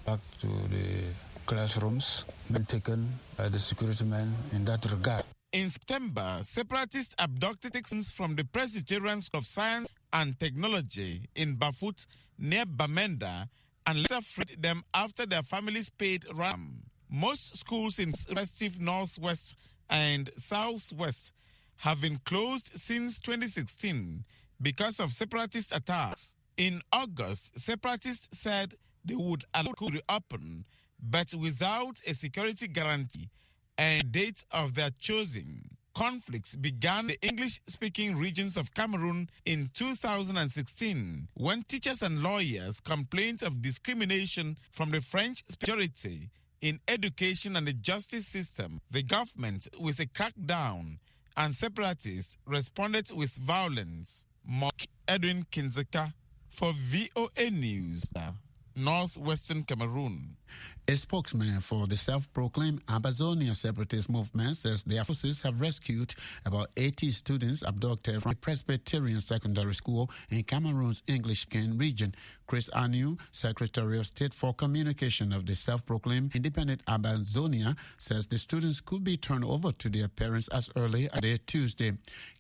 back to the classrooms, been taken by the security men in that regard. In September, separatists abducted students from the Presbyterian School of Science and Technology in Bafut near Bamenda and later freed them after their families paid ransom. Most schools in respective Northwest and Southwest have been closed since 2016 because of separatist attacks. In August, separatists said they would allow schools to reopen, but without a security guarantee and date of their choosing. Conflicts began in the English-speaking regions of Cameroon in 2016 when teachers and lawyers complained of discrimination from the French majority in education and the justice system. The government, with a crackdown, and separatists responded with violence. Mark Edwin Kinzeka for VOA News, Northwestern Cameroon. A spokesman for the self-proclaimed Ambazonia separatist movement says their forces have rescued about 80 students abducted from a Presbyterian secondary school in Cameroon's English-speaking region. Chris Anu, Secretary of State for Communication of the self-proclaimed independent Ambazonia, says the students could be turned over to their parents as early as Tuesday.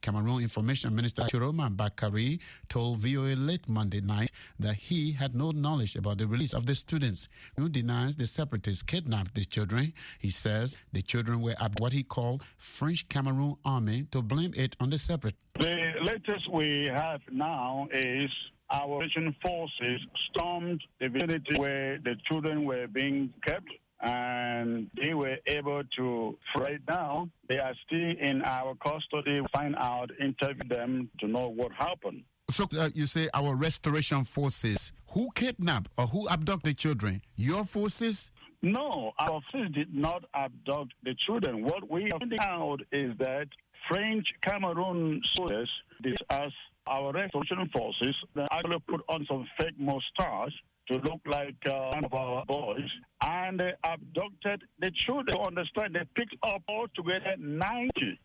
Cameroon Information Minister Chiroma Bakari told VOA late Monday night that he had no knowledge about the release of the students. He denies the separatists kidnapped the children. He says the children were at what he called French Cameroon army to blame it on the separatists. The latest we have now is our Russian forces stormed the vicinity where the children were being kept, and they were able to right now. They are still in our custody. Find out, interview them to know what happened. So you say our restoration forces. Who kidnapped or who abducted the children? Your forces? No, our forces did not abduct the children. What we have found out is that French Cameroon soldiers, as our restoration forces, they actually put on some fake mustache to look like one of our boys, and they abducted the children. To understand, they picked up altogether 90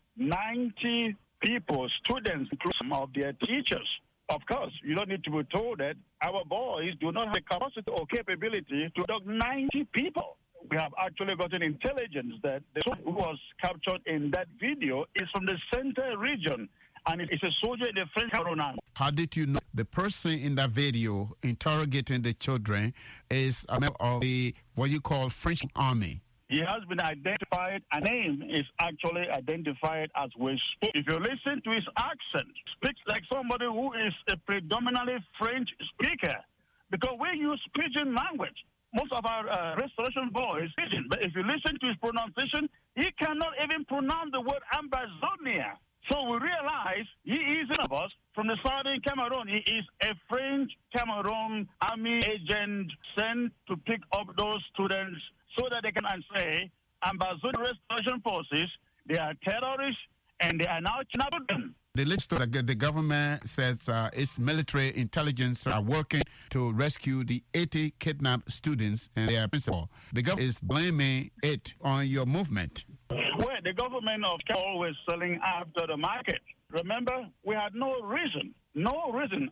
people, students, including some of their teachers. Of course, you don't need to be told that our boys do not have the capacity or capability to abduct 90 people. We have actually gotten intelligence that the soldier who was captured in that video is from the center region, and it's a soldier in the French Cameroon army. How did you know the person in that video interrogating the children is a member of the, what you call, French army? He has been identified. A name is actually identified as we speak. If you listen to his accent, speaks like somebody who is a predominantly French speaker, because we use pidgin language. Most of our restoration boys pidgin, but if you listen to his pronunciation, he cannot even pronounce the word Ambazonia. So we realize he is one of us from the southern Cameroon. He is a French Cameroon army agent sent to pick up those students so that they can say, Ambazonia Restoration Forces, they are terrorists and they are now kidnapping them. The list that the government says its military intelligence are working to rescue the 80 kidnapped students and their principal. The government is blaming it on your movement. Well, the government of always selling after the market. Remember, we had no reason,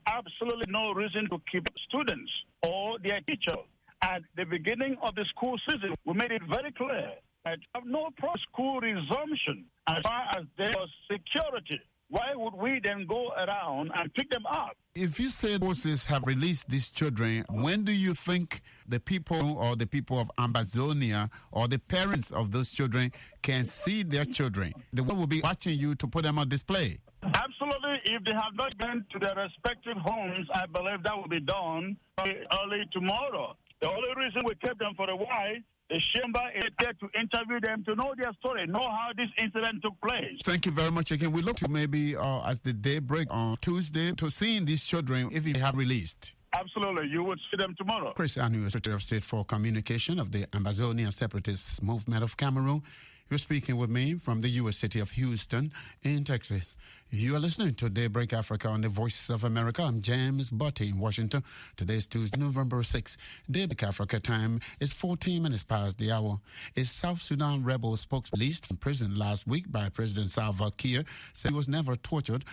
absolutely no reason to keep students or their teachers. At the beginning of the school season, we made it very clear that have no pro-school resumption as far as there was security. Why would we then go around and pick them up? If you say forces have released these children, when do you think the people or the people of Ambazonia or the parents of those children can see their children? The world will be watching you to put them on display. Absolutely. If they have not been to their respective homes, I believe that will be done early tomorrow. The only reason we kept them for a while, the chamber is there to interview them, to know their story, know how this incident took place. Thank you very much again. We look to maybe as the day break on Tuesday to seeing these children if they have released. Absolutely. You would see them tomorrow. Chris Anu, Secretary of State for Communication of the Ambazonia Separatist Movement of Cameroon. You're speaking with me from the U.S. city of Houston in Texas. You are listening to Daybreak Africa on the Voice of America. I'm James Botte in Washington. Today is Tuesday, November 6. Daybreak Africa time is 14 minutes past the hour. A South Sudan rebel spokesman released from prison last week by President Salva Kiir said he was never tortured.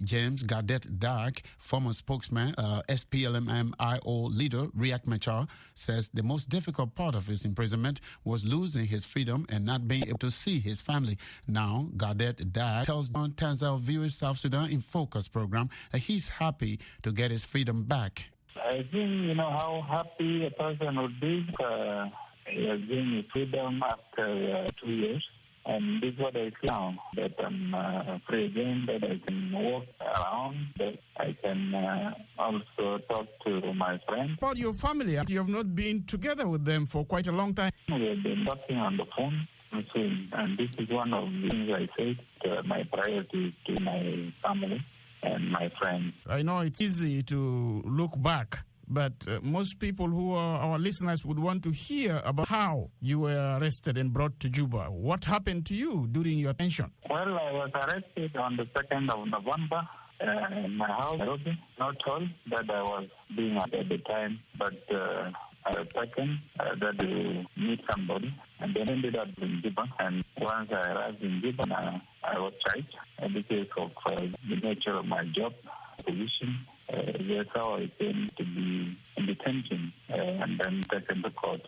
James Gadet Dak, former spokesman, SPLM-IO leader Riek Machar, says the most difficult part of his imprisonment was losing his freedom and not being able to see his family. Now, Gadet Dak tells John Tanzal viewers South Sudan in Focus program that he's happy to get his freedom back. I think, how happy a person would be he has gained his freedom after 2 years. And this is what I feel now, that I'm free again, that I can walk around, that I can also talk to my friends. About your family, you have not been together with them for quite a long time. We have been talking on the phone. And this is one of the things I said, my priority to my family and my friends. I know it's easy to look back, but most people who are our listeners would want to hear about how you were arrested and brought to Juba. What happened to you during your detention? Well, I was arrested on the 2nd of November in my house, Nairobi. Not told that I was being at the time, but I was taken that to meet somebody, and then ended up in Juba. And once I arrived in Juba, I was charged because of the nature of my job position. That's how I came to be in detention and then taken to court.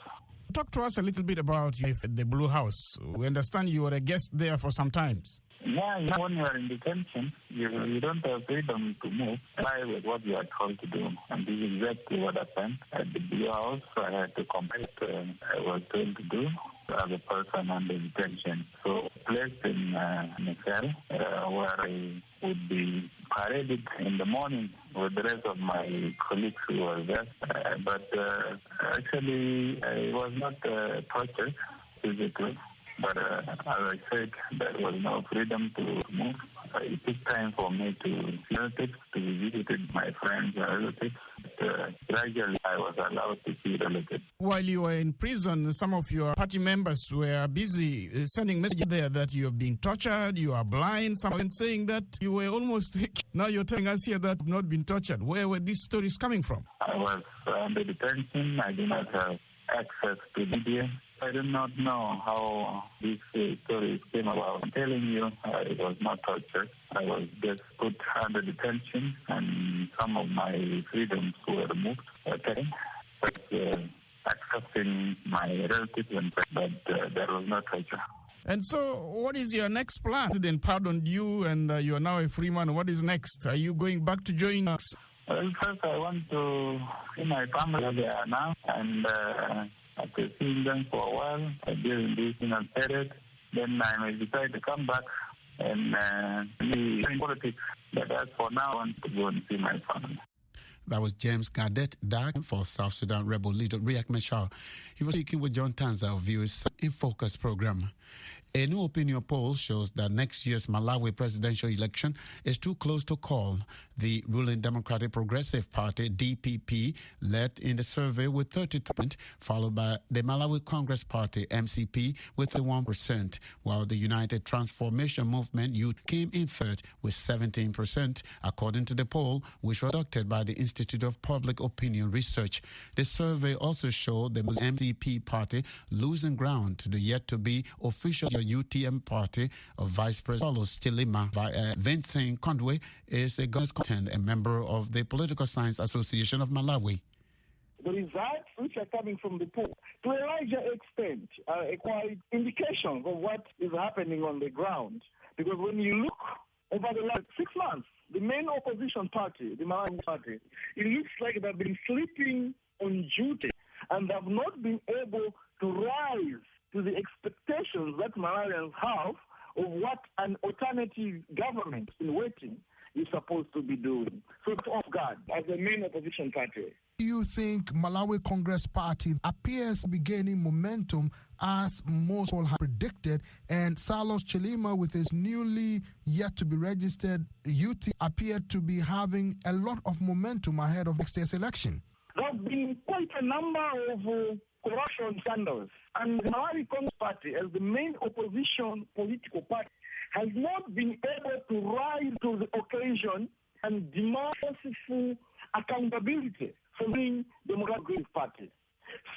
Talk to us a little bit about the Blue House. We understand you were a guest there for some time. Yeah, when you are in detention, you don't have freedom to move. Try with what you are told to do. And this is exactly what happened. At the Blue House, I had to complete I was told to do as a person under detention. So placed in a cell where I would be paraded in the morning with the rest of my colleagues who were there. But actually, I was not tortured physically. But as I said, there was no freedom to move. It took time for me to visit my friends and relatives. But gradually, I was allowed to see relatives. While you were in prison, some of your party members were busy sending messages there that you have been tortured, you are blind, some even saying that you were almost sick. Now you're telling us here that you have not been tortured. Where were these stories coming from? I was under detention. I did not have access to media. I do not know how these stories came about. I'm telling you, it was not torture. I was just put under detention, and some of my freedoms were removed. Okay, but accessing my relatives and friends, but there was no torture. And so, what is your next plan? The president pardoned you, and you are now a free man. What is next? Are you going back to join us? Well, first I want to see my family where they are now, and after seeing them for a while during this period, then I may decide to come back and be in politics. But as for now, I want to go and see my family. That was James Gadet Dak for South Sudan rebel leader Riek Machar. He was speaking with John Tanzal viewers in Focus program. A new opinion poll shows that next year's Malawi presidential election is too close to call. The ruling Democratic Progressive Party, DPP, led in the survey with 32%, followed by the Malawi Congress Party, MCP, with 1%, while the United Transformation Movement, UT, came in third with 17%, according to the poll, which was conducted by the Institute of Public Opinion Research. The survey also showed the MCP party losing ground to the yet-to-be official UTM party of Vice President Carlos Chilima. Vincent Condwe is a consultant, a member of the Political Science Association of Malawi. The results which are coming from the poll, to a larger extent, are quite indications of what is happening on the ground. Because when you look over the last 6 months, the main opposition party, the Malawi party, it looks like they've been sleeping on duty and have not been able to rise to the expectations that Malawians have of what an alternative government in waiting is supposed to be doing. So it's off guard as the main opposition party. Do you think Malawi Congress Party appears to be gaining momentum as most people have predicted, and Carlos Chilima, with his newly yet to be registered UT, appeared to be having a lot of momentum ahead of next year's election? There have been quite a number of corruption scandals, and the Malawi Congress Party, as the main opposition political party, has not been able to rise to the occasion and demand full accountability from the Democratic Party.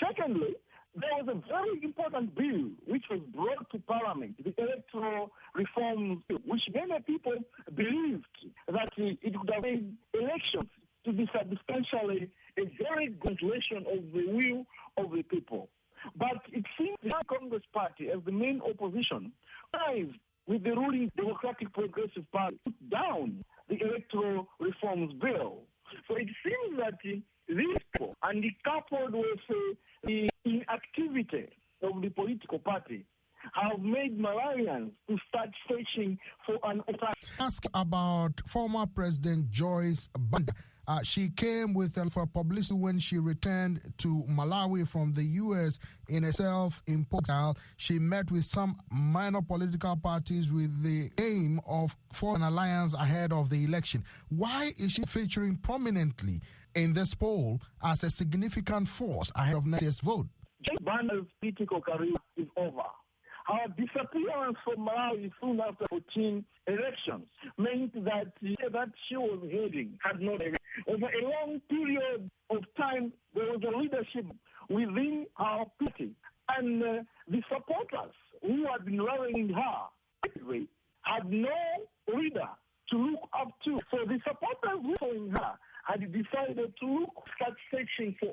Secondly, there was a very important bill which was brought to Parliament, the electoral reforms bill, which many people believed that it would have made elections to be substantially a very good translation of the will of the people. But it seems the Congress Party, as the main opposition, ties with the ruling Democratic Progressive Party, put down the electoral reforms bill. So it seems that these people, and coupled with the inactivity of the political party, have made Malawians to start searching for an alternative. Ask about former President Joyce Banda. She came with for publicity when she returned to Malawi from the U.S. in a self-imposed style. She met with some minor political parties with the aim of forming an alliance ahead of the election. Why is she featuring prominently in this poll as a significant force ahead of next year's vote? Joyce Banda's political career is over. Her disappearance from Malawi soon after 14 elections meant that she was heading had not. Over a long period of time, there was a leadership within our party, and the supporters who had been rallying her had no leader to look up to. So the supporters who were in her had decided to start searching for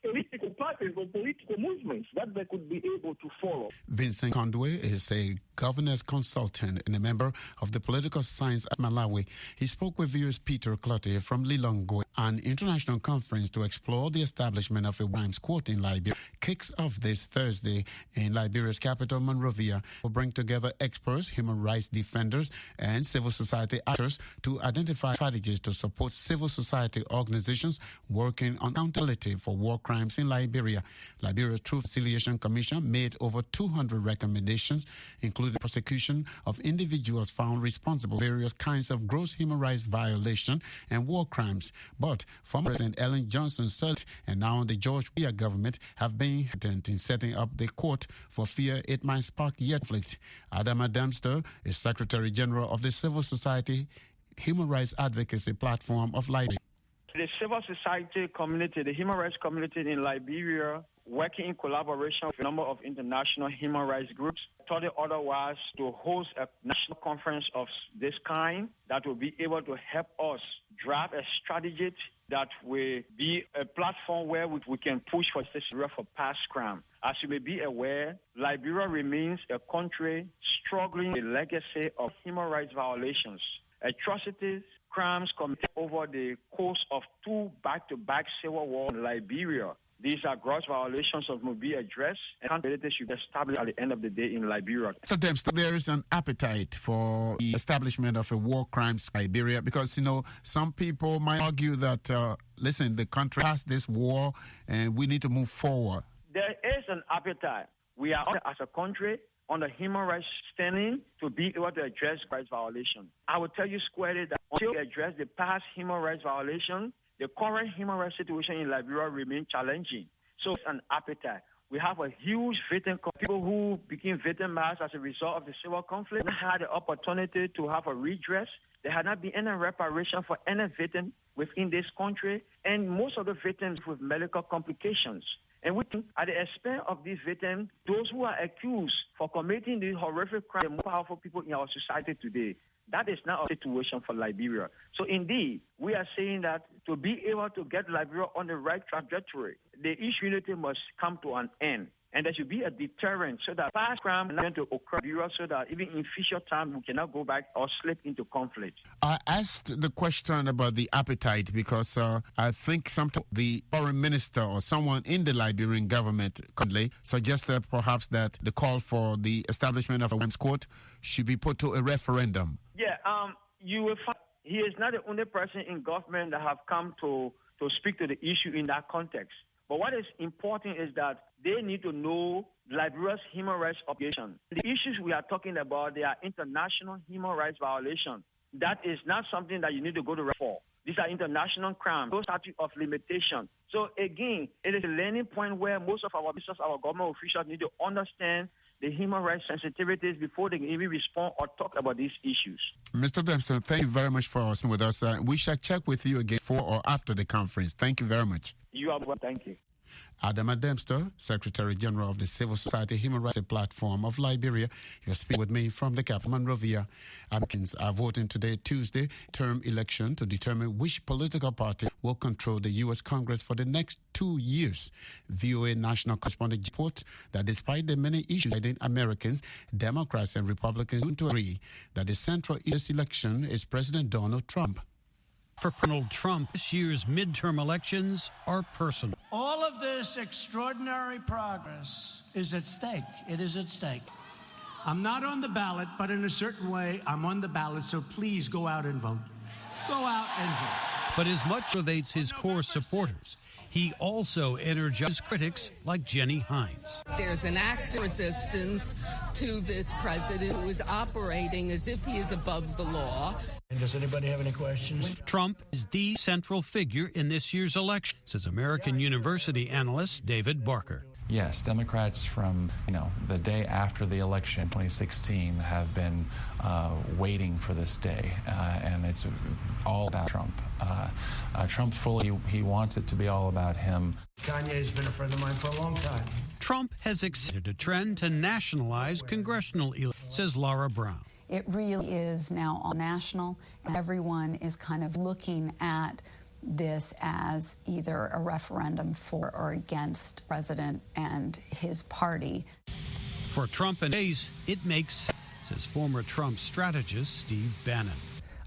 political parties or political movements that they could be able to follow. Vincent Kondwe is a governor's consultant and a member of the political science at Malawi. He spoke with viewers Peter Clotte from Lilongwe. An international conference to explore the establishment of a crimes court in Liberia kicks off this Thursday in Liberia's capital, Monrovia, will bring together experts, human rights defenders, and civil society actors to identify strategies to support civil society organizations working on accountability for war crimes in Liberia. Liberia's Truth Reconciliation Commission made over 200 recommendations, including prosecution of individuals found responsible for various kinds of gross human rights violation and war crimes. But former President Ellen Johnson said, and now the George Weah government have been hesitant in setting up the court for fear it might spark yet conflict. Adama Dempster is Secretary General of the Civil Society Human Rights Advocacy Platform of Liberia. The civil society community, the human rights community in Liberia, working in collaboration with a number of international human rights groups, thought it otherwise to host a national conference of this kind that will be able to help us draft a strategy that will be a platform where we can push for justice for past crime. As you may be aware, Liberia remains a country struggling with the legacy of human rights violations, atrocities, crimes committed over the course of 2 back-to-back civil wars in Liberia. These are gross violations of must be addressed, and accountability should be established at the end of the day in Liberia. So, Dempster, there is an appetite for the establishment of a war crimes Liberia because, some people might argue that, listen, the country has this war and we need to move forward. There is an appetite. We are, as a country, on the human rights standing to be able to address rights violations. I will tell you squarely that until we address the past human rights violations, the current human rights situation in Liberia remains challenging. So it's an appetite. We have a huge victim, people who became victimized as a result of the civil conflict, had the opportunity to have a redress. There had not been any reparation for any victim within this country, and most of the victims with medical complications. And we think at the expense of these victims, those who are accused for committing these horrific crimes, the more powerful people in our society today. That is not a situation for Liberia. So indeed, we are saying that to be able to get Liberia on the right trajectory, the issue unity must come to an end. And there should be a deterrent so that past crime is not going to occur in Liberia, so that even in future time we cannot go back or slip into conflict. I asked the question about the appetite because I think sometimes the foreign minister or someone in the Liberian government currently suggested perhaps that the call for the establishment of a crimes court should be put to a referendum. Yeah, you will find he is not the only person in government that have come to speak to the issue in that context. But what is important is that they need to know Liberia's human rights obligation. The issues we are talking about, they are international human rights violations. That is not something that you need to go to for. These are international crimes, no statute of limitation. So again, it is a learning point where most of our business, our government officials need to understand the human rights sensitivities before they can even respond or talk about these issues. Mr. Dempsey, thank you very much for speaking with us. We shall check with you again before or after the conference. Thank you very much. You are welcome. Thank you. Adama Dempster, Secretary General of the Civil Society Human Rights Platform of Liberia. You're speaking with me from the capital, Monrovia. Americans are voting today, Tuesday, term election to determine which political party will control the U.S. Congress for the next 2 years. VOA national correspondent reports that despite the many issues dividing Americans, Democrats and Republicans seem to agree that the central U.S. election is President Donald Trump. For Donald Trump, this year's midterm elections are personal. All of this extraordinary progress is at stake. It is at stake. I'm not on the ballot, but in a certain way, I'm on the ballot, so please go out and vote. Go out and vote. But as much motivates his core supporters, he also energizes critics like Jenny Hines. There's an act of resistance to this president who is operating as if he is above the law. Does anybody have any questions? Trump is the central figure in this year's election, says American University analyst David Barker. Yes, Democrats from the day after the election, 2016, have been waiting for this day, and it's all about Trump. Trump he wants it to be all about him. Kanye's been a friend of mine for a long time. Trump has accepted a trend to nationalize congressional elections, says Laura Brown. It really is now all national, and everyone is kind of looking at this as either a referendum for or against the president and his party. For Trump and base, it makes sense, says former Trump strategist Steve Bannon.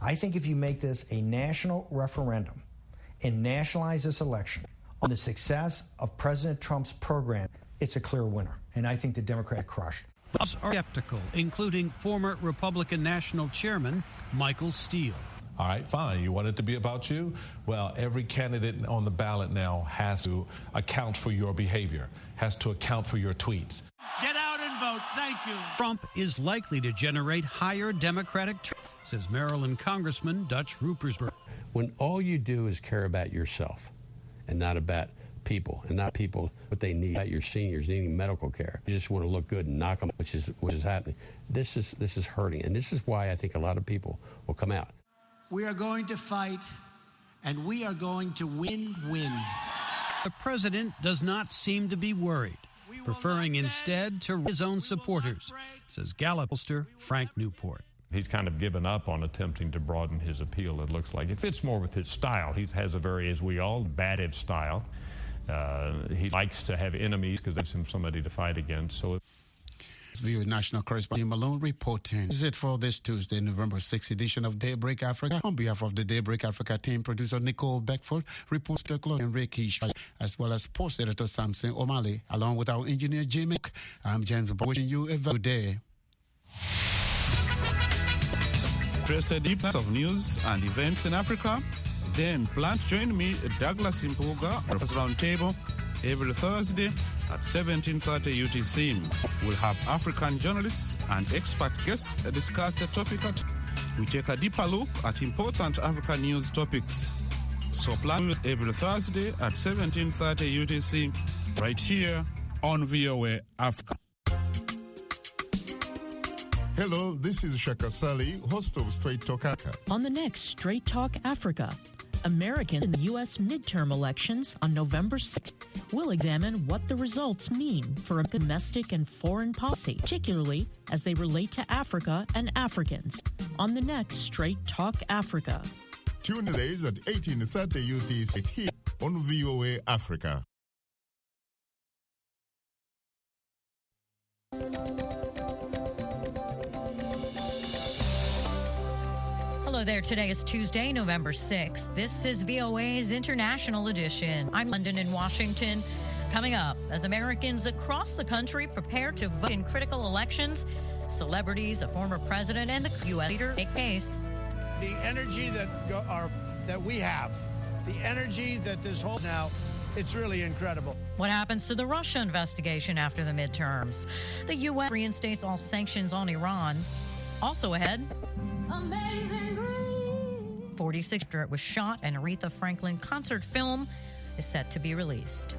I think if you make this a national referendum and nationalize this election on the success of President Trump's program, it's a clear winner. And I think the Democrat crushed. Those are skeptical, including former Republican National Chairman Michael Steele. All right, fine. You want it to be about you? Well, every candidate on the ballot now has to account for your behavior, has to account for your tweets. Get out and vote. Thank you. Trump is likely to generate higher Democratic turnout, says Maryland Congressman Dutch Rupersberg. When all you do is care about yourself and not about people, and not people what they need, about your seniors needing medical care, you just want to look good and knock them, which is happening. This is hurting, and this is why I think a lot of people will come out. We are going to fight, and we are going to win. The president does not seem to be worried, preferring instead to his own supporters, says Gallup pollster Frank Newport. He's kind of given up on attempting to broaden his appeal, it looks like. It fits more with his style. He has a very, as we all, combative style. He likes to have enemies because gives him somebody to fight against. So. VOA national correspondent Malone reporting. This is it for this Tuesday, November 6th edition of Daybreak Africa. On behalf of the Daybreak Africa team, producer Nicole Beckford, reporter Claude Enrique, as well as post editor Samson O'Malley, along with our engineer Jimmy. I'm James Bob, wishing you a very good day. Interested in of news and events in Africa? Then plan to join me, Douglas Impuga, at the round table every Thursday at 17:30 UTC. We'll have African journalists and expert guests discuss the topic. We take a deeper look at important African news topics. So plan every Thursday at 17:30 UTC, right here on VOA Africa. Hello, this is Shaka Sali, host of Straight Talk Africa. On the next Straight Talk Africa, American in the U.S. midterm elections on November 6th. We'll examine what the results mean for domestic and foreign policy, particularly as they relate to Africa and Africans. On the next Straight Talk Africa. Tune in at 18:30 UTC here on VOA Africa. Hello there. Today is Tuesday, November 6th. This is VOA's International Edition. I'm London and Washington. Coming up, as Americans across the country prepare to vote in critical elections, celebrities, a former president, and the U.S. leader make case. The energy that we have, the energy that this whole now, it's really incredible. What happens to the Russia investigation after the midterms? The U.S. reinstates all sanctions on Iran. Also ahead, 46 after it was shot, and Aretha Franklin concert film is set to be released.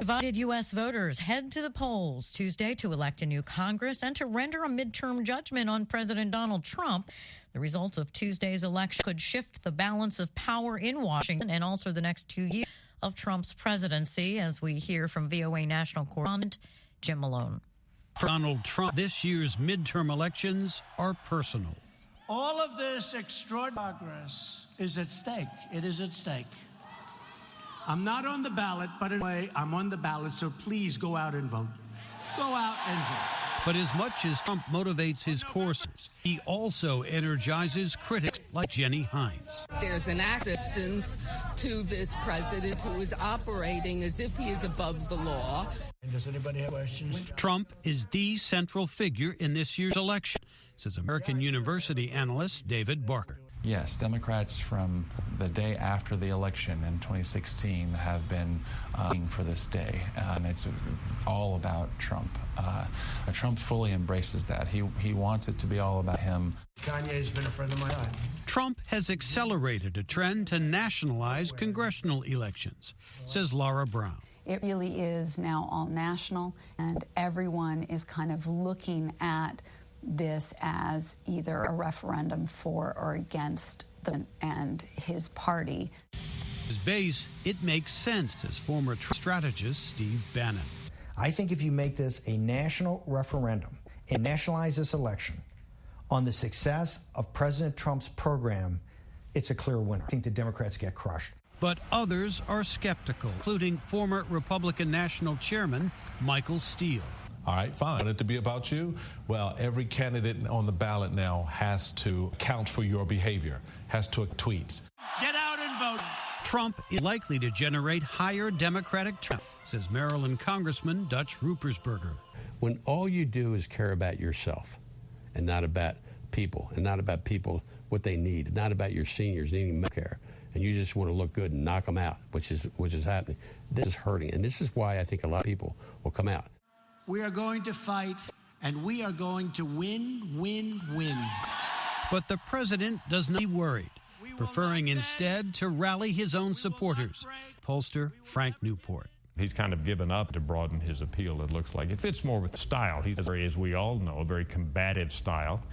Divided U.S. voters head to the polls Tuesday to elect a new Congress and to render a midterm judgment on President Donald Trump. The results of Tuesday's election could shift the balance of power in Washington and alter the next 2 years of Trump's presidency, as we hear from VOA national correspondent Jim Malone. For Donald Trump, this year's midterm elections are personal. All of this extraordinary progress is at stake. It is at stake. I'm not on the ballot, but in a way, I'm on the ballot, so please go out and vote. Go out and vote. But as much as Trump motivates his courses, he also energizes critics like Jenny Hines. There's an resistance to this president who is operating as if he is above the law. Does anybody have questions? Trump is the central figure in this year's election, says American University analyst David Barker. Yes, Democrats from the day after the election in 2016 have been waiting for this day, and it's all about Trump. Trump fully embraces that. He wants it to be all about him. Kanye's been a friend of my life. Trump has accelerated a trend to nationalize congressional elections, says Laura Brown. It really is now all national, and everyone is kind of looking at this as either a referendum for or against the and his party. His base, it makes sense, says former strategist Steve Bannon. I think if you make this a national referendum and nationalize this election on the success of President Trump's program, it's a clear winner. I think the Democrats get crushed. But others are skeptical, including former Republican National Chairman Michael Steele. All right, fine. Want it to be about you? Well, every candidate on the ballot now has to account for your behavior, has to tweets. Get out and vote. Trump is likely to generate higher Democratic turnout, says Maryland Congressman Dutch Ruppersberger. When all you do is care about yourself and not about people, what they need, not about your seniors needing medical care, and you just want to look good and knock them out, which is happening. This is hurting, and this is why I think a lot of people will come out. We are going to fight, and we are going to win, win, win. But the president does not be worried, preferring instead to rally his own supporters. Pollster Frank Newport. He's kind of given up to broaden his appeal, it looks like. It fits more with style. He's, as we all know, a very combative style.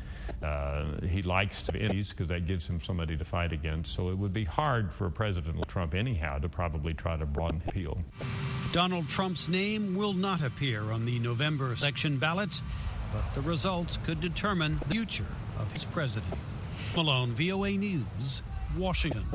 He likes to have enemies because that gives him somebody to fight against. So it would be hard for President Trump anyhow to probably try to broaden his appeal. Donald Trump's name will not appear on the November election ballots, but the results could determine the future of his presidency. Malone, VOA News, Washington.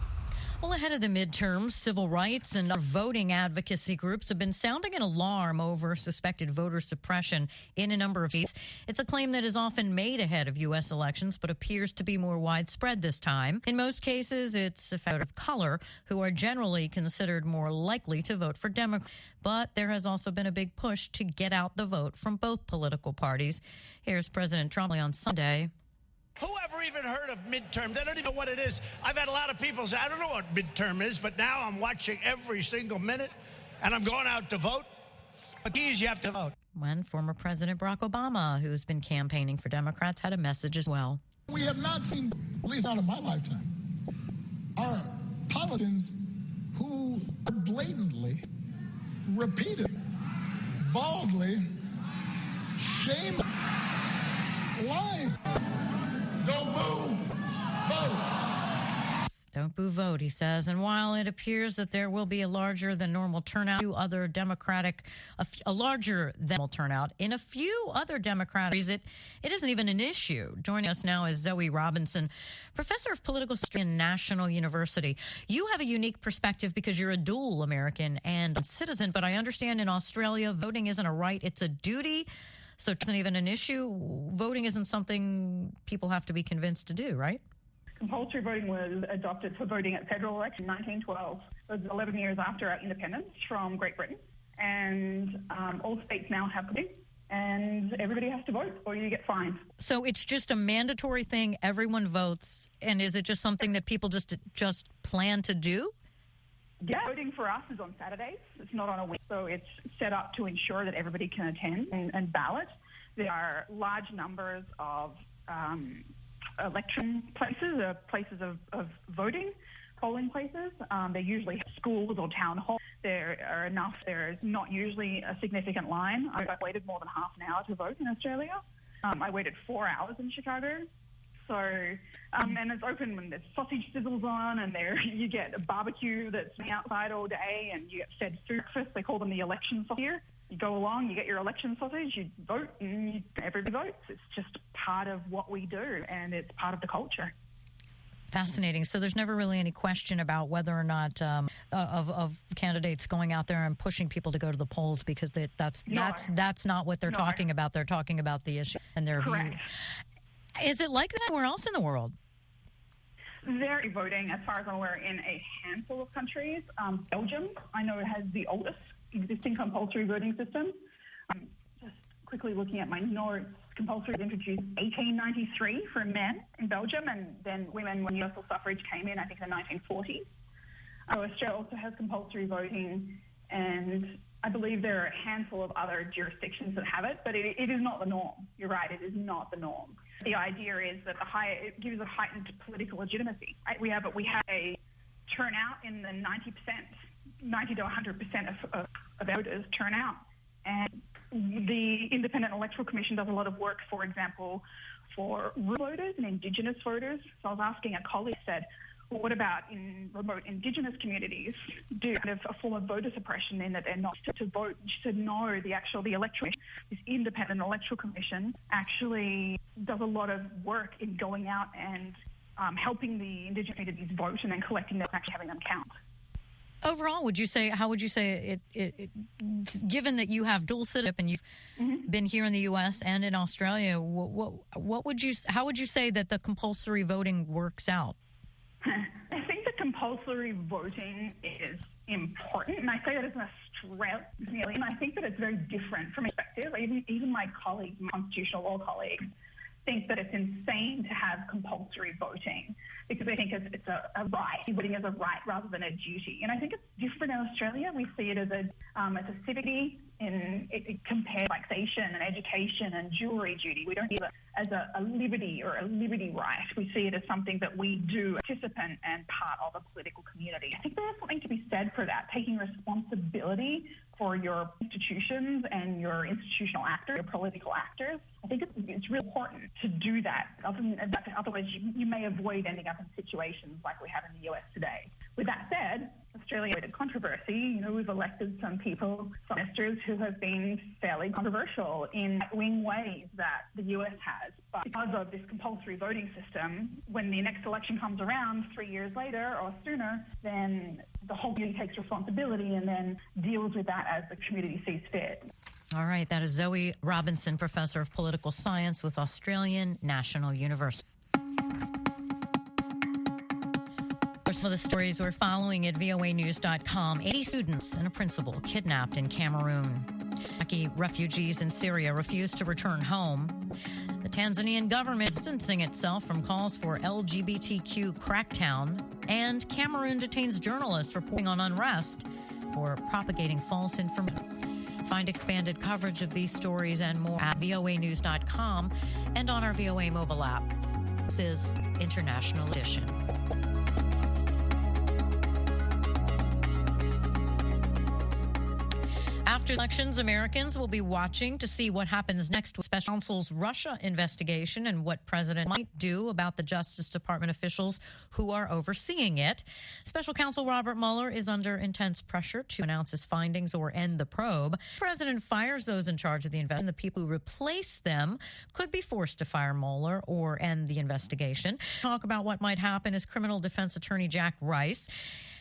Well, ahead of the midterms, civil rights and voting advocacy groups have been sounding an alarm over suspected voter suppression in a number of states. It's a claim that is often made ahead of U.S. elections, but appears to be more widespread this time. In most cases, it's a voter of color who are generally considered more likely to vote for Democrats. But there has also been a big push to get out the vote from both political parties. Here's President Trump on Sunday. Who ever even heard of midterm? They don't even know what it is. I've had a lot of people say, I don't know what midterm is, but now I'm watching every single minute, and I'm going out to vote. But geez, you have to vote. When former President Barack Obama, who's been campaigning for Democrats, had a message as well. We have not seen, at least not in my lifetime, are politicians who blatantly, repeatedly, baldly, shamelessly lying. Don't boo, vote. Don't boo, vote, he says. And while it appears that there will be a larger than normal turnout, a larger than normal turnout in a few other Democratic areas, it isn't even an issue. Joining us now is Zoe Robinson, professor of political history at National University. You have a unique perspective because you're a dual American and citizen, but I understand in Australia, voting isn't a right, it's a duty. So it isn't even an issue. Voting isn't something people have to be convinced to do, right? Compulsory voting was adopted for voting at federal election in 1912. It was 11 years after our independence from Great Britain. And all states now have voting, and everybody has to vote or you get fined. So it's just a mandatory thing. Everyone votes. And is it just something that people just plan to do? Yeah, voting for us is on Saturdays. It's not on a week. So it's set up to ensure that everybody can attend and ballot. There are large numbers of election places, places of voting. polling places. They're usually schools or town halls. There are enough. There's not usually a significant line. I waited more than half an hour to vote in Australia. I waited 4 hours in Chicago. So, and it's open when there's sausage sizzles on, and you get a barbecue that's outside all day, and you get fed food breakfast. They call them the election sausage here. You go along, you get your election sausage, you vote, and everybody votes. It's just part of what we do, and it's part of the culture. Fascinating. So there's never really any question about whether or not of candidates going out there and pushing people to go to the polls, because that's not what they're talking about. They're talking about the issue and their view. Is it like that anywhere else in the world? They're voting, as far as I'm aware, in a handful of countries. Belgium, I know, has the oldest existing compulsory voting system. Just quickly looking at my notes, compulsory was introduced 1893 for men in Belgium, and then women, when universal suffrage came in, I think in the 1940s. Australia also has compulsory voting, and I believe there are a handful of other jurisdictions that have it, but it is not the norm. You're right, it is not the norm. The idea is that it gives a heightened political legitimacy. We have a turnout in the 90% to 100% of voters turn out. And the Independent Electoral Commission does a lot of work, for example, for rural voters and Indigenous voters. So I was asking a colleague, said, well, what about in remote Indigenous communities? Do kind of a form of voter suppression in that they're not to vote? She said, no, the electoral, this Independent Electoral Commission actually does a lot of work in going out and helping the Indigenous communities vote and then collecting them and actually having them count. Overall, how would you say it given that you have dual citizenship and you've been here in the U.S. and in Australia, how would you say that the compulsory voting works out? I think the compulsory voting is important, and I say that as an Australian. I think that it's very different from perspective. Even my colleagues, my constitutional law colleagues, think that it's insane to have compulsory voting because they think it's a right. Voting is a right rather than a duty. And I think it's different in Australia. We see it as a civic duty, and it compares taxation and education and jury duty. We don't see it as a liberty or a liberty right. We see it as something that we do, participant and part of a political community. I think there is something to be said for that, taking responsibility for your institutions and your institutional actors, your political actors. I think it's really important to do that. Otherwise, you may avoid ending up in situations like we have in the US today. With that said, Australia had a controversy. We've elected some people, some ministers who have been fairly controversial in right-wing ways that the US has. But because of this compulsory voting system, when the next election comes around 3 years later or sooner, then the whole community takes responsibility and then deals with that as the community sees fit. All right, that is Zoe Robinson, Professor of Political Science with Australian National University. Some of the stories we're following at voanews.com. 80 students and a principal kidnapped in Cameroon. Iraqi refugees in Syria refuse to return home. The Tanzanian government is distancing itself from calls for LGBTQ crackdown. And Cameroon detains journalists reporting on unrest for propagating false information. Find expanded coverage of these stories and more at voanews.com and on our VOA mobile app. This is International Edition. After elections, Americans will be watching to see what happens next with Special Counsel's Russia investigation and what President might do about the Justice Department officials who are overseeing it. Special Counsel Robert Mueller is under intense pressure to announce his findings or end the probe. The president fires those in charge of the investigation. The people who replace them could be forced to fire Mueller or end the investigation. Talk about what might happen is criminal defense attorney Jack Rice.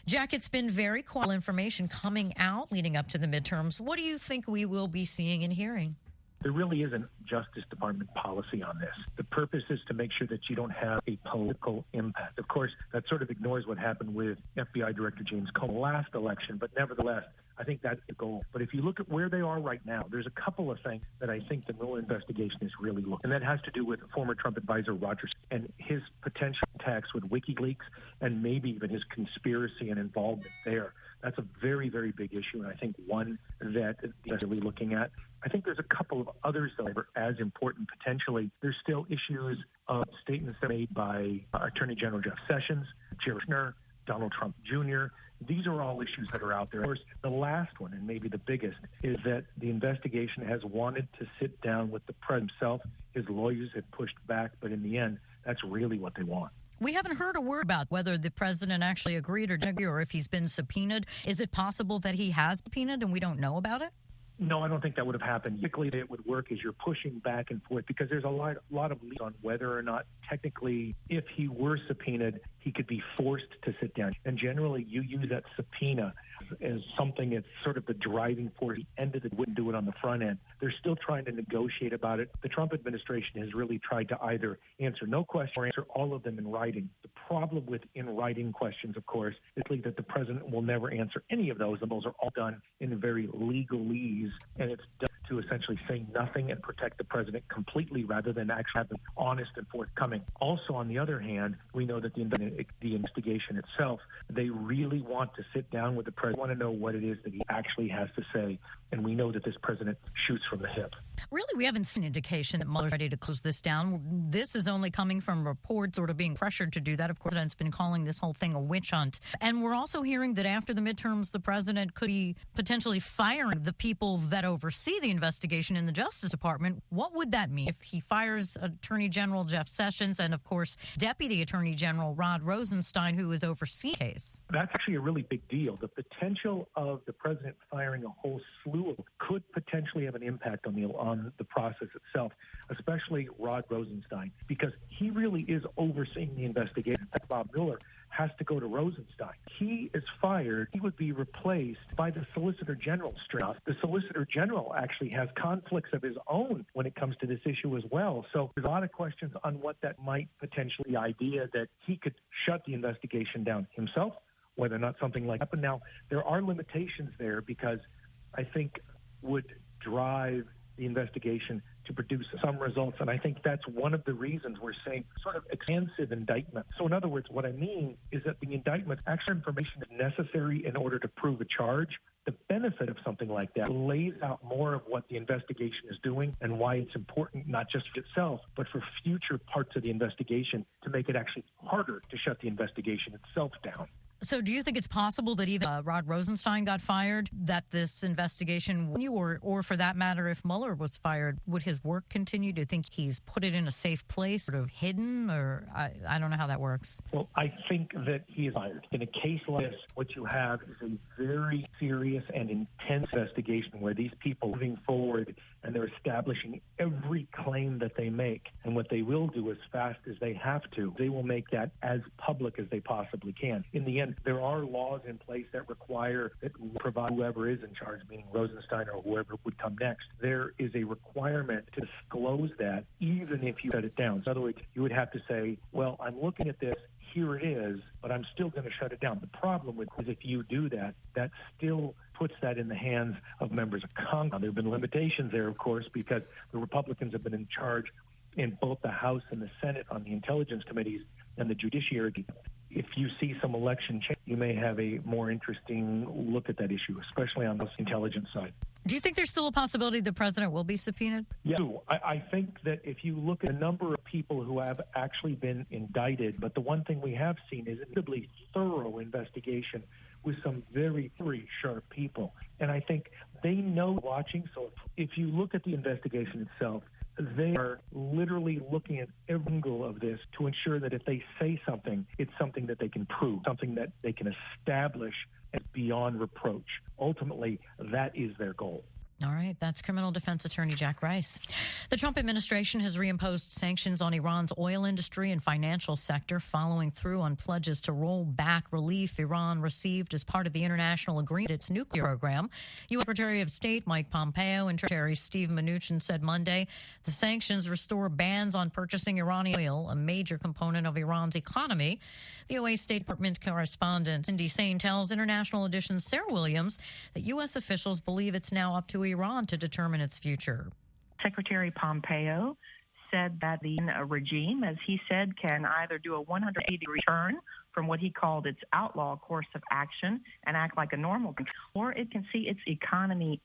Jack, it's been very quiet information coming out leading up to the midterms. What do you think we will be seeing and hearing? There really isn't Justice Department policy on this. The purpose is to make sure that you don't have a political impact. Of course, that sort of ignores what happened with FBI Director James Comey last election, but nevertheless, I think that's the goal. But if you look at where they are right now, there's a couple of things that I think the Mueller investigation is really looking, and that has to do with former Trump advisor Roger and his potential attacks with WikiLeaks and maybe even his conspiracy and involvement there. That's a very, very big issue, and I think one that they're really looking at. I think there's a couple of others that are as important potentially. There's still issues of statements made by Attorney General Jeff Sessions, Jared Kushner, Donald Trump Jr. These are all issues that are out there. Of course, the last one, and maybe the biggest, is that the investigation has wanted to sit down with the president himself. His lawyers had pushed back, but in the end, that's really what they want. We haven't heard a word about whether the president actually agreed or if he's been subpoenaed. Is it possible that he has subpoenaed and we don't know about it? No, I don't think that would have happened. Typically, it would work as you're pushing back and forth because there's a lot of leads on whether or not technically, if he were subpoenaed, he could be forced to sit down. And generally, you use that subpoena as something that's sort of the driving force. The end of it wouldn't do it on the front end. They're still trying to negotiate about it. The Trump administration has really tried to either answer no question or answer all of them in writing. The problem with in writing questions, of course, is that the president will never answer any of those, and those are all done in very legalese, and it's done to essentially say nothing and protect the president completely rather than actually have them honest and forthcoming. Also, on the other hand, we know that the investigation itself, they really want to sit down with the president, want to know what it is that he actually has to say, and we know that this president shoots from the hip. Really, we haven't seen indication that Mueller's ready to close this down. This is only coming from reports sort of being pressured to do that. Of course, the president's been calling this whole thing a witch hunt. And we're also hearing that after the midterms, the president could be potentially firing the people that oversee the investigation in the Justice Department. What would that mean if he fires Attorney General Jeff Sessions and, of course, Deputy Attorney General Rod Rosenstein, who is overseeing the case? That's actually a really big deal. The potential of the president firing a whole slew of could potentially have an impact on the process itself, especially Rod Rosenstein, because he really is overseeing the investigation. Bob Mueller has to go to Rosenstein. He is fired. He would be replaced by the Solicitor General. The Solicitor General actually has conflicts of his own when it comes to this issue as well. So there's a lot of questions on what that might potentially, the idea that he could shut the investigation down himself, whether or not something like that. But now there are limitations there because I think would drive the investigation to produce some results. And I think that's one of the reasons we're saying sort of expansive indictment. So in other words, what I mean is that the indictment, extra information is necessary in order to prove a charge. The benefit of something like that lays out more of what the investigation is doing and why it's important, not just for itself, but for future parts of the investigation to make it actually harder to shut the investigation itself down. So do you think it's possible that even Rod Rosenstein got fired, that this investigation, or for that matter, if Mueller was fired, would his work continue? Do you think he's put it in a safe place, sort of hidden, or I don't know how that works? Well, I think that he is fired. In a case like this, what you have is a very serious and intense investigation where these people are moving forward and they're establishing every claim that they make. And what they will do as fast as they have to, they will make that as public as they possibly can. In the end, there are laws in place that require that provide whoever is in charge, meaning Rosenstein or whoever would come next. There is a requirement to disclose that even if you shut it down. So in other words, you would have to say, well, I'm looking at this, here it is, but I'm still going to shut it down. The problem with is if you do that, that still puts that in the hands of members of Congress. Now, there have been limitations there, of course, because the Republicans have been in charge in both the House and the Senate on the intelligence committees and the judiciary. If you see some election change, you may have a more interesting look at that issue, especially on the intelligence side. Do you think there's still a possibility the president will be subpoenaed? Yeah, I think that if you look at a number of people who have actually been indicted, but the one thing we have seen is an incredibly thorough investigation with some very, very sharp people. And I think they know watching. So if you look at the investigation itself, they are literally looking at every angle of this to ensure that if they say something, it's something that they can prove, something that they can establish as beyond reproach. Ultimately, that is their goal. All right, that's criminal defense attorney Jack Rice. The Trump administration has reimposed sanctions on Iran's oil industry and financial sector, following through on pledges to roll back relief Iran received as part of the international agreement, its nuclear program. U.S. Secretary of State Mike Pompeo and Secretary Steve Mnuchin said Monday the sanctions restore bans on purchasing Iranian oil, a major component of Iran's economy. VOA State Department correspondent Cindy Sain tells International Edition's Sarah Williams that U.S. officials believe it's now up to Iran to determine its future. Secretary Pompeo said that the regime, as he said, can either do a 180-degree turn from what he called its outlaw course of action and act like a normal country, or it can see its economy.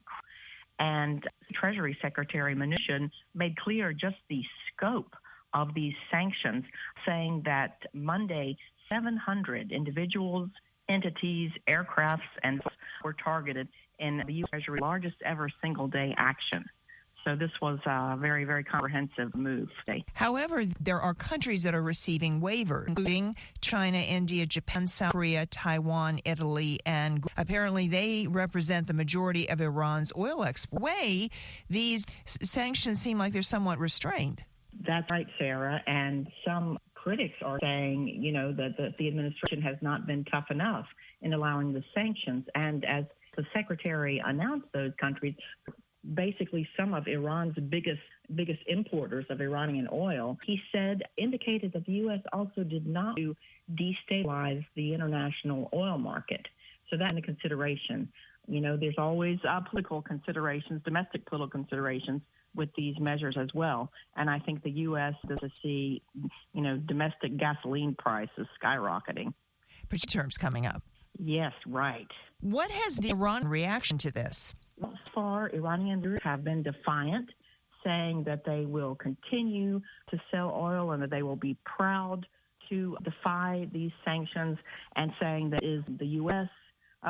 And Treasury Secretary Mnuchin made clear just the scope of these sanctions, saying that Monday 700 individuals entities, aircrafts, and were targeted in the U.S. Treasury largest ever single-day action. So this was a very, very comprehensive move. However, there are countries that are receiving waivers, including China, India, Japan, South Korea, Taiwan, Italy, and apparently they represent the majority of Iran's oil export. These sanctions seem like they're somewhat restrained. That's right, Sarah. And some critics are saying, that the administration has not been tough enough in allowing the sanctions. And as the secretary announced those countries, basically some of Iran's biggest importers of Iranian oil, he indicated that the U.S. also did not destabilize the international oil market. So that's a consideration. There's always political considerations, domestic political considerations with these measures as well. And I think the U.S. does see, domestic gasoline prices skyrocketing. Terms coming up. Yes, right. What has the Iran reaction to this? Thus far, Iranian leaders have been defiant, saying that they will continue to sell oil and that they will be proud to defy these sanctions, and saying that it is the U.S.,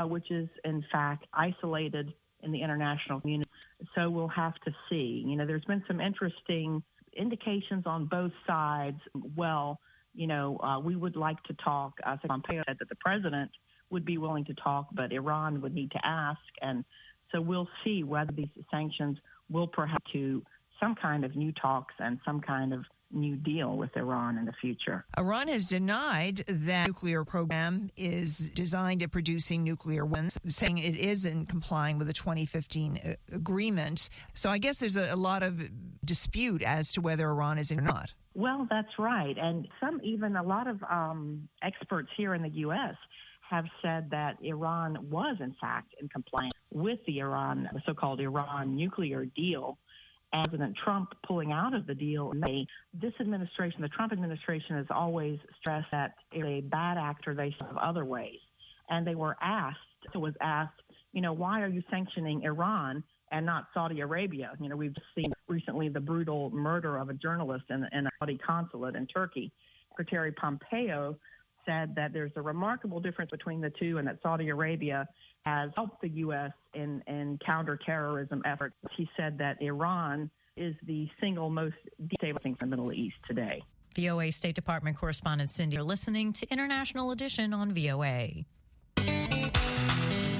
which is, in fact, isolated in the international community. So we'll have to see. There's been some interesting indications on both sides. Well, we would like to talk. Pompeo said that the president would be willing to talk, but Iran would need to ask. And so we'll see whether these sanctions will perhaps to some kind of new talks and some kind of new deal with Iran in the future. Iran has denied that nuclear program is designed at producing nuclear weapons, saying it isn't complying with the 2015 agreement. So I guess there's a lot of dispute as to whether Iran is or not. Well, that's right. And a lot of experts here in the U.S. have said that Iran was, in fact, in compliance with the so-called Iran nuclear deal. President Trump pulling out of the deal in May. This administration, the Trump administration, has always stressed that if a bad actor, they serve other ways. And they were asked, why are you sanctioning Iran and not Saudi Arabia? We've seen recently the brutal murder of a journalist in a Saudi consulate in Turkey. Secretary Pompeo said that there's a remarkable difference between the two and that Saudi Arabia has helped the U.S. in counterterrorism efforts. He said that Iran is the single most destabilizing thing in the Middle East today. VOA State Department correspondent Cindy, you're listening to International Edition on VOA.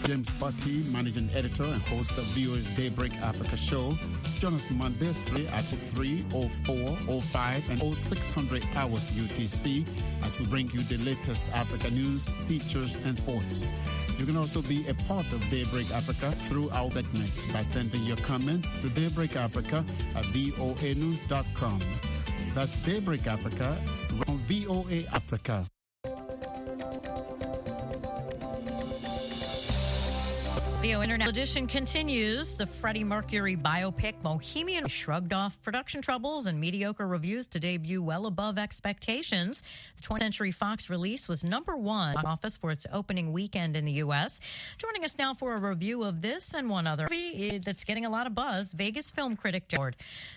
James Butty, managing editor and host of VOA's Daybreak Africa show. Join us Monday at 3, 04, 05, and 0600 hours UTC as we bring you the latest Africa news, features, and sports. You can also be a part of Daybreak Africa through our segment by sending your comments to daybreakafrica@voanews.com. That's Daybreak Africa on VOA Africa. VOA International Edition continues. The Freddie Mercury biopic Bohemian shrugged off production troubles and mediocre reviews to debut well above expectations. The 20th Century Fox release was #1 office for its opening weekend in the U.S. Joining us now for a review of this and one other movie that's getting a lot of buzz, Vegas film critic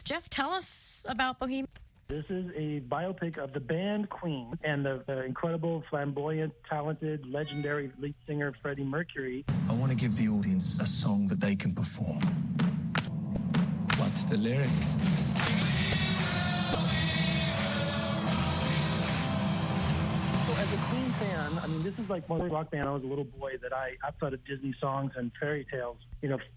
Jeff, tell us about Bohemian. This is a biopic of the band Queen and the incredible, flamboyant, talented, legendary lead singer Freddie Mercury. I want to give the audience a song that they can perform. What's the lyric? So as a Queen fan, this is like one rock band. I was a little boy that I thought of Disney songs and fairy tales,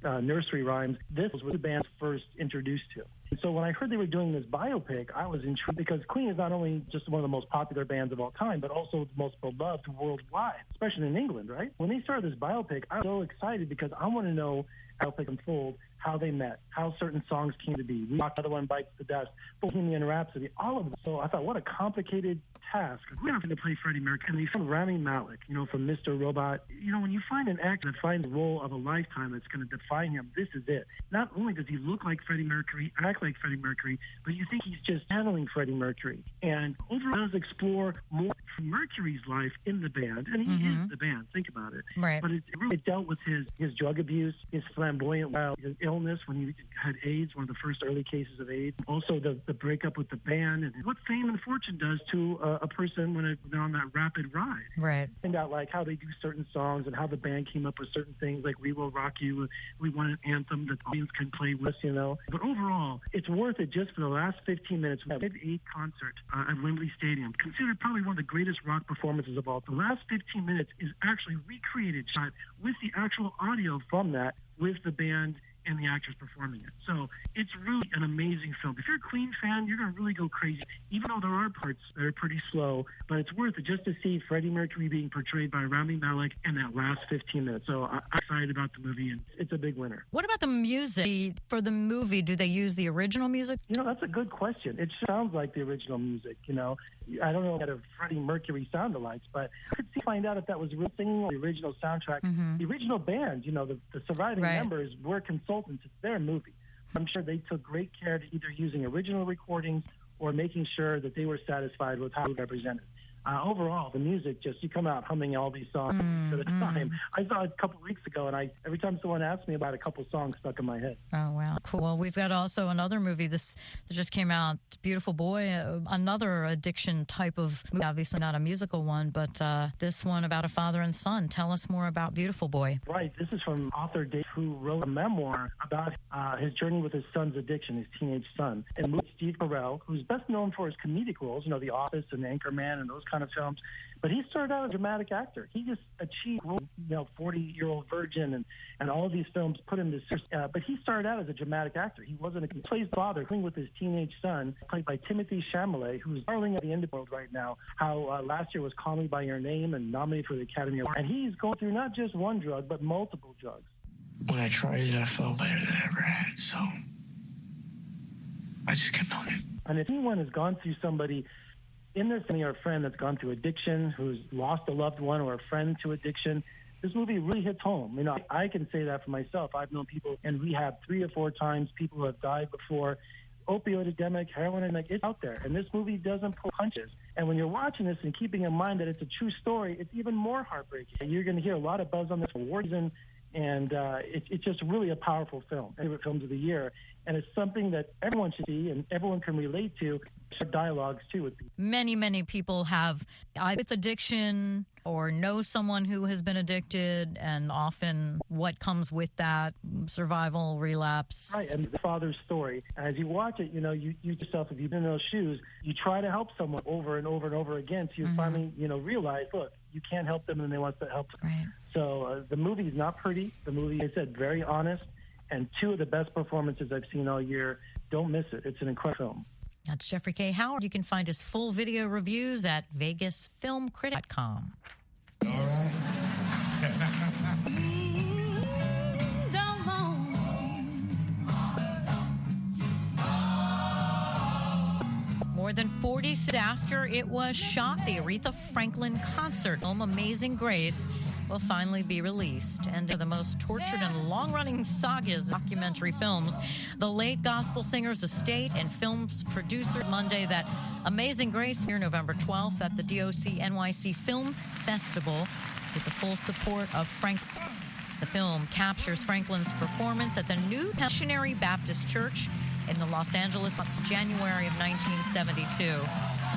nursery rhymes. This was what the band first introduced to. And so when I heard they were doing this biopic, I was intrigued because Queen is not only just one of the most popular bands of all time, but also the most beloved worldwide, especially in England, right? When they started this biopic, I was so excited because I want to know how they unfold, how they met, how certain songs came to be. We Rock, Another One Bites the Dust, Bohemian Rhapsody, all of them. So I thought, what a complicated task. We're not going to play Freddie Mercury. And they found Rami Malek, from Mr. Robot. When you find an actor that finds the role of a lifetime that's going to define him, this is it. Not only does he look like Freddie Mercury, act like Freddie Mercury, but you think he's just handling Freddie Mercury. And overall, does explore more from Mercury's life in the band. And he is the band. Think about it. Right. But it really dealt with his drug abuse, his flamboyant, his illness when he had AIDS, one of the first early cases of AIDS. Also, the breakup with the band and what fame and fortune does to a person when they're on that rapid ride. Right. And out like how they do certain songs and how the band came up with certain things like "We Will Rock You." We want an anthem that the audience can play with, you know. But overall, it's worth it just for the last 15 minutes. We have a Live Aid concert at Wembley Stadium, considered probably one of the greatest rock performances of all. The last 15 minutes is actually recreated, shot with the actual audio from that, with the band and the actors performing it. So it's really an amazing film. If you're a Queen fan, you're going to really go crazy, even though there are parts that are pretty slow, but it's worth it just to see Freddie Mercury being portrayed by Rami Malek in that last 15 minutes. So I'm excited about the movie, and it's a big winner. What about the music? For the movie, do they use the original music? You know, that's a good question. It sounds like the original music, you know. I don't know what a Freddie Mercury sound alikes, but I could find out if that was real singing or the original soundtrack. Mm-hmm. The original band, you know, the surviving members were consultants. It's their movie. I'm sure they took great care to either using original recordings or making sure that they were satisfied with how it represented. Overall, the music, just you come out humming all these songs at a time. I saw it a couple of weeks ago, and every time someone asked me about a couple songs stuck in my head. Oh, wow. Cool. Well, we've got also another movie that just came out, Beautiful Boy, another addiction type of movie, obviously not a musical one, but this one about a father and son. Tell us more about Beautiful Boy. Right. This is from author Dave, who wrote a memoir about his journey with his son's addiction, his teenage son. And Steve Carell, who's best known for his comedic roles, you know, The Office and Anchorman and those kind of films. But he started out as a dramatic actor. He just achieved, 40-year-old virgin and all of these films put him this. But he started out as a dramatic actor. He plays the father, with his teenage son, played by Timothée Chalamet, who's darling at the end of the world right now. How last year was Call Me by Your Name and nominated for the Academy Award. And he's going through not just one drug, but multiple drugs. When I tried it, I felt better than I ever had. So I just kept on it. And if anyone has gone through somebody in their family or a friend that's gone through addiction, who's lost a loved one or a friend to addiction, this movie really hits home. You know, I can say that for myself. I've known people in rehab 3 or 4 times, people who have died before. Opioid epidemic, heroin epidemic, it's out there. And this movie doesn't pull punches. And when you're watching this and keeping in mind that it's a true story, it's even more heartbreaking. You're going to hear a lot of buzz on this award season, and it's just really a powerful film. Favorite films of the year. And it's something that everyone should see and everyone can relate to. Dialogues too with people. Many people have either with addiction or know someone who has been addicted, and often what comes with that, survival, relapse. Right, and the father's story. And as you watch it, you know, you yourself, if you've been in those shoes, you try to help someone over and over and over again. So you finally, realize, look, you can't help them and they want to help them. Right. So the movie is not pretty. The movie, I said, very honest, and 2 of the best performances I've seen all year. Don't miss it. It's an incredible film. That's Jeffrey K. Howard. You can find his full video reviews at vegasfilmcritic.com. All right. More than 40 years after it was shot, the Aretha Franklin concert film Amazing Grace will finally be released. And the most tortured and long-running sagas documentary films, the late gospel singer's estate and film's producer Monday that Amazing Grace here November 12th at the DOC NYC Film Festival with the full support of Frank's. The film captures Franklin's performance at the New Missionary Baptist Church in the Los Angeles since January of 1972.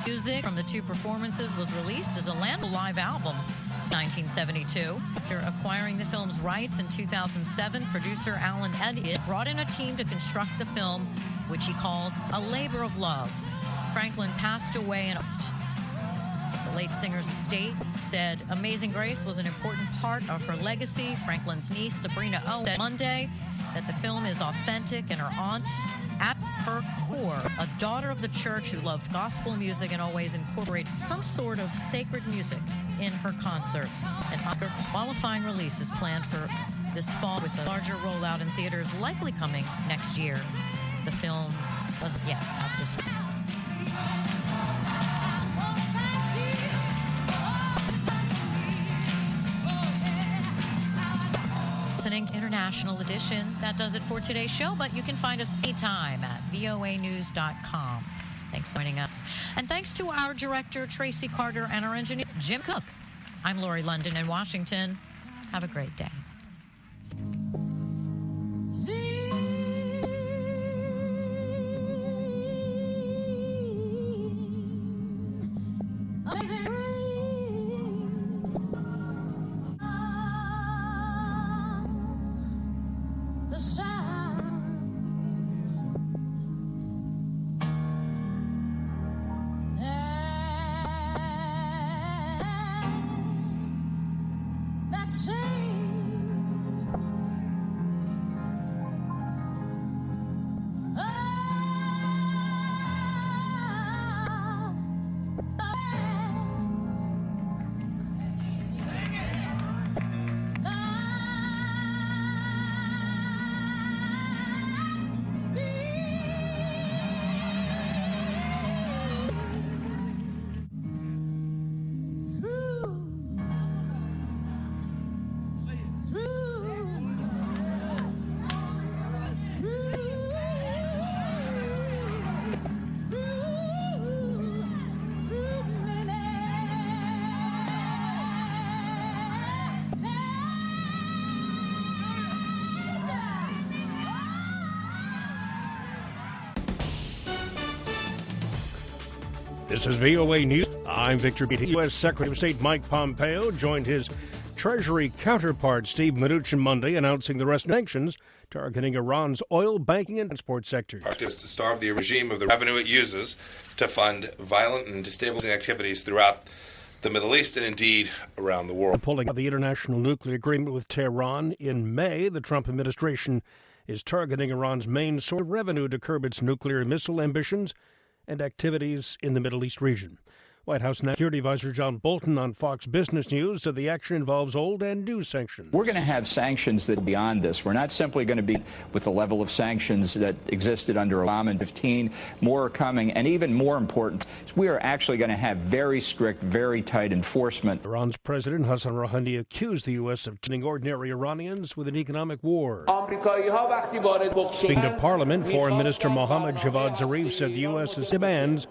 Music from the 2 performances was released as a live album. 1972. After acquiring the film's rights in 2007, producer Alan Elliott brought in a team to construct the film, which he calls a labor of love. Franklin passed away in August. The late singer's estate said Amazing Grace was an important part of her legacy. Franklin's niece, Sabrina Owen, said Monday that the film is authentic and her aunt, at her core, a daughter of the church who loved gospel music and always incorporated some sort of sacred music in her concerts. An Oscar qualifying release is planned for this fall with a larger rollout in theaters likely coming next year. The film doesn't yet have this. Listening to International Edition. That does it for today's show, but you can find us anytime at voanews.com. Thanks for joining us. And thanks to our director, Tracy Carter, and our engineer, Jim Cook. I'm Lori London in Washington. Have a great day. This is VOA News. I'm Victor Beatty. U.S. Secretary of State Mike Pompeo joined his Treasury counterpart Steve Mnuchin Monday, announcing the rest of sanctions targeting Iran's oil, banking, and transport sectors. Is to starve the regime of the revenue it uses to fund violent and destabilizing activities throughout the Middle East and indeed around the world. Pulling out the international nuclear agreement with Tehran in May, the Trump administration is targeting Iran's main source of revenue to curb its nuclear missile ambitions and activities in the Middle East region. White House Security Advisor John Bolton on Fox Business News said the action involves old and new sanctions. We're going to have sanctions that are beyond this. We're not simply going to be with the level of sanctions that existed under Obama in 2015. More are coming, and even more important, we are actually going to have very strict, very tight enforcement. Iran's President Hassan Rouhani accused the U.S. of turning ordinary Iranians with an economic war. Speaking to Parliament, Foreign Minister Mohammad Javad Zarif said the U.S.'s demands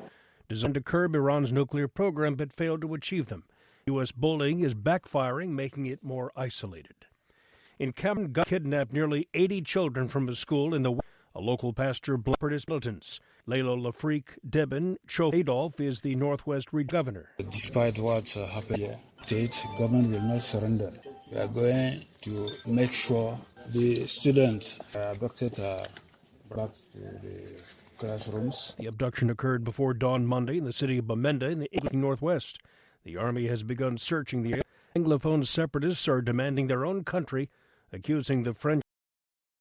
designed to curb Iran's nuclear program but failed to achieve them. U.S. bullying is backfiring, making it more isolated. In Cameroon, kidnapped nearly 80 children from a school in the west. A local pastor blamed his militants. Lalo Lafrique Deben Cho Adolf is the Northwest Region governor. Despite what's happened here, state government will not surrender. We are going to make sure the students abducted back to the classrooms. The abduction occurred before dawn Monday in the city of Bamenda in the Northwest. The army has begun searching the area. Anglophone separatists are demanding their own country, accusing the French